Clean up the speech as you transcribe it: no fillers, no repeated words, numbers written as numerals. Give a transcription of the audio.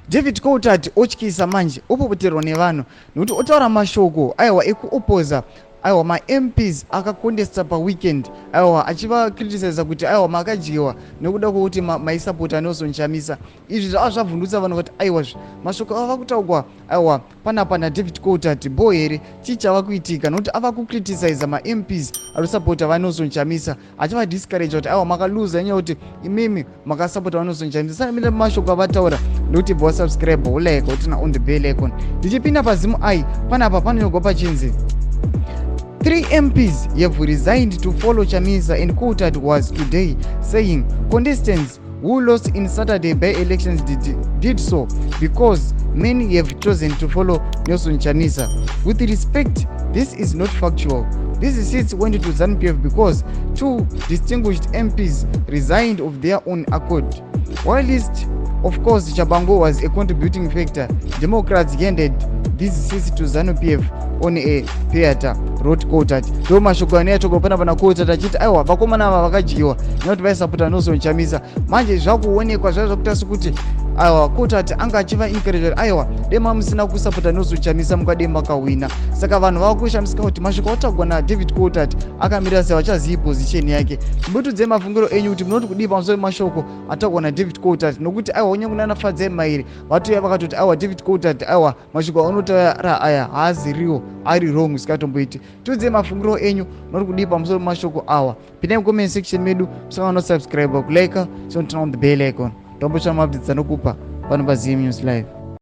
David Coltart otyisa manje opopoterwa nevanhu nokuti otaura mashoko aiwa ekuopoza aiwa ma-MPs akakontesta paweekend aiwa achivacriticiza kuti aiwa makadyiwa nekuda kwokuti maisapota Nelson Chamisa. Izvi zvava zvavhundutsa vanhu kuti aiwazve mashoko ava kutaurwa aiwa panapa naDavid Coltart bo here chii chava kuitika, nokuti ava kukriticiza ma-MPs anosapota vaNelson Chamisa achivadiscourage kuti aiwa makaluza nyaya kuti imimi makasapota vaNelson Chamisa. Saka mira mashoko avataura ndokuti bva wasubscribe ulike utina on the bell icon. Ndichipinda paZim ai panapa panonyogwa pachinzi 3 MPs have resigned to follow Chamisa, and Coltart was today saying contestants who lost in Saturday by-elections did so because many have chosen to follow Nelson Chamisa. With respect, this is not factual. These seats went to ZANU-PF because 2 distinguished MPs resigned of their own accord. Whilst, of course, TSHABANGU was a contributing factor, Democrats handed these seats to ZANU-PF on a theater, wrote Coltart. Ndo mashoko anayatoka panapa na Coltart achiti aiwa vakomana ava vakadyiwa nekuti vaisapota Nelson Chamisa. Manje zvakuonekwa zvava zvakuita sekuti aiwa Coltart anga achiva encourage aiwa dema musina kusapota Nelson Chamisa mukade makawina. Saka vanhu vava kushamisa kuti mashoko atagwa naDavid Coltart akamira sei vachazivi position yake. Chibutudze mafungiro enyu kuti munoti kudii pamusoro pemashoko atagwa naDavid Coltart, nokuti aiwa onye kunanafadzai mairi vatuya vakatoti aiwa David Coltart aiwa mashoko anotaura aya haazi riwo ari wrong sikatomboiti. Tudze mafungiro enyu noti kudii pamusoro pemashoko awa. Pindai mucomment section medu musanga no subscribe kulike so turn on the bell icon. Tombocha mabvudza nokupa pano paZim News Live.